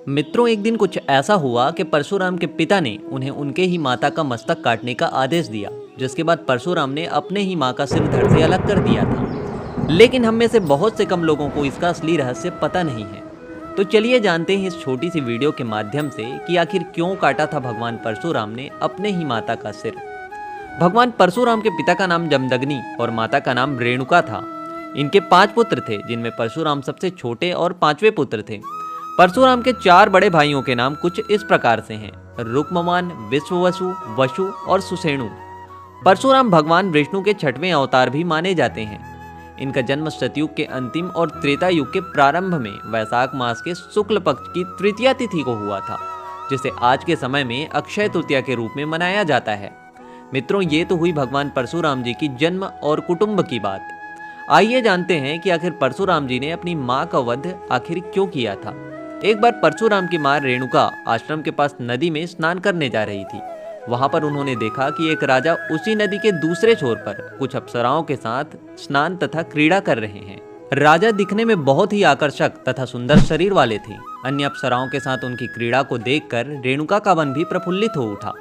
मित्रों, एक दिन कुछ ऐसा हुआ कि परशुराम के पिता ने उन्हें उनके ही माता का मस्तक काटने का आदेश दिया, जिसके बाद परशुराम ने अपने ही माँ का सिर धड़ से अलग कर दिया था। लेकिन हम में से बहुत से कम लोगों को इसका असली रहस्य पता नहीं है। तो चलिए जानते हैं इस छोटी सी वीडियो के माध्यम से कि आखिर क्यों काटा था भगवान परशुराम ने अपने ही माता का सिर। भगवान परशुराम के पिता का नाम जमदग्नि और माता का नाम रेणुका था। इनके 5 पुत्र थे, जिनमें परशुराम सबसे छोटे और 5वें पुत्र थे। परशुराम के 4 बड़े भाइयों के नाम कुछ इस प्रकार से हैं: रुक्ममान, विश्ववसु, वसु और सुषेणु। परशुराम भगवान विष्णु के 6वें अवतार भी माने जाते हैं। इनका जन्म सतयुग के अंतिम और त्रेता युग के प्रारंभ में वैशाख मास के शुक्ल पक्ष की तृतीया तिथि को हुआ था, जिसे आज के समय में अक्षय तृतीया के रूप में मनाया जाता है। मित्रों, ये तो हुई भगवान परशुराम जी की जन्म और कुटुंब की बात। आइए जानते हैं कि आखिर परशुराम जी ने अपनी माँ का वध आखिर क्यों किया था। एक बार परशुराम की माँ रेणुका आश्रम के पास नदी में स्नान करने जा रही थी। वहां पर उन्होंने देखा कि एक राजा उसी नदी के दूसरे छोर पर कुछ अप्सराओं के साथ स्नान तथा क्रीड़ा कर रहे हैं। राजा दिखने में बहुत ही आकर्षक तथा सुंदर शरीर वाले थे। अन्य अप्सराओं के साथ उनकी क्रीड़ा को देखकर रेणुका का मन भी प्रफुल्लित हो उठा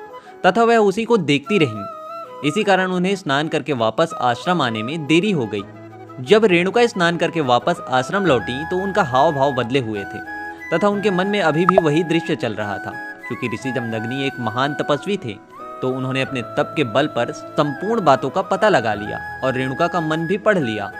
तथा वह उसी को देखती रही। इसी कारण उन्हें स्नान करके वापस आश्रम आने में देरी हो गई। जब रेणुका स्नान करके वापस आश्रम लौटी तो उनका हाव भाव बदले हुए थे तथा उनके मन में अभी भी वही दृश्य चल रहा था। क्योंकि ऋषि जमदग्नि एक महान तपस्वी थे, तो उन्होंने अपने तप के बल पर संपूर्ण बातों का पता लगा लिया और रेणुका का मन भी पढ़ लिया।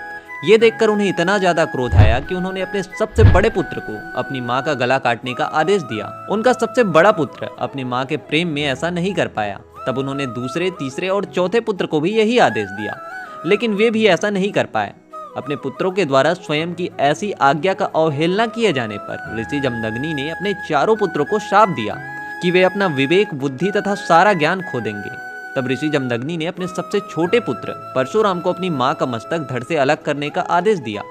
ये देखकर उन्हें इतना ज्यादा क्रोध आया कि उन्होंने अपने सबसे बड़े पुत्र को अपनी माँ का गला काटने का आदेश दिया। उनका सबसे बड़ा पुत्र अपनी माँ के प्रेम में ऐसा नहीं कर पाया। तब उन्होंने दूसरे, तीसरे और चौथे पुत्र को भी यही आदेश दिया, लेकिन वे भी ऐसा नहीं कर पाए। अपने पुत्रों के द्वारा स्वयं की ऐसी आज्ञा का अवहेलना किए जाने पर ऋषि जमदग्नि ने अपने चारों पुत्रों को शाप दिया कि वे अपना विवेक, बुद्धि तथा सारा ज्ञान खो देंगे। तब ऋषि जमदग्नि ने अपने सबसे छोटे पुत्र परशुराम को अपनी माँ का मस्तक धड़ से अलग करने का आदेश दिया।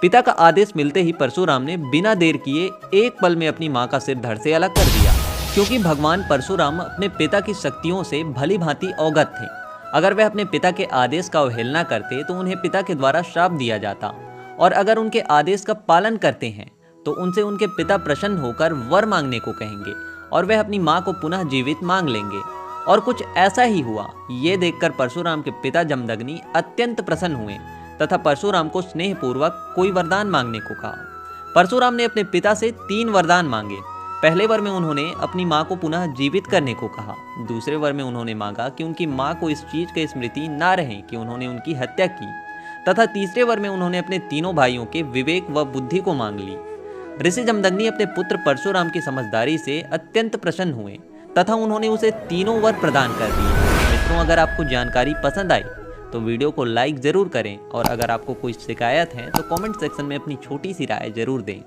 पिता का आदेश मिलते ही परशुराम ने बिना देर किए एक पल में अपनी माँ का सिर धड़ से अलग कर दिया। क्योंकि भगवान परशुराम अपने पिता की शक्तियों से भली भांति अवगत थे। अगर वे अपने पिता के आदेश का अवहेलना करते तो उन्हें पिता के द्वारा श्राप दिया जाता, और अगर उनके आदेश का पालन करते हैं तो उनसे उनके पिता प्रसन्न होकर वर मांगने को कहेंगे और वह अपनी माँ को पुनः जीवित मांग लेंगे। और कुछ ऐसा ही हुआ। ये देखकर परशुराम के पिता जमदग्नि अत्यंत प्रसन्न हुए तथा परशुराम को स्नेहपूर्वक कोई वरदान मांगने को कहा। परशुराम ने अपने पिता से 3 वरदान मांगे। पहले वर में उन्होंने अपनी माँ को पुनः जीवित करने को कहा। दूसरे वर में उन्होंने मांगा कि उनकी माँ को इस चीज की स्मृति ना रहे कि उन्होंने उनकी हत्या की। तथा तीसरे वर में उन्होंने अपने तीनों भाइयों के विवेक व बुद्धि को मांग ली। ऋषि जमदग्नि अपने पुत्र परशुराम की समझदारी से अत्यंत प्रसन्न हुए तथा उन्होंने उसे तीनों वर प्रदान कर दिए। मित्रों, अगर आपको जानकारी पसंद आई तो वीडियो को लाइक जरूर करें, और अगर आपको कोई शिकायत है तो कमेंट सेक्शन में अपनी छोटी सी राय जरूर दें।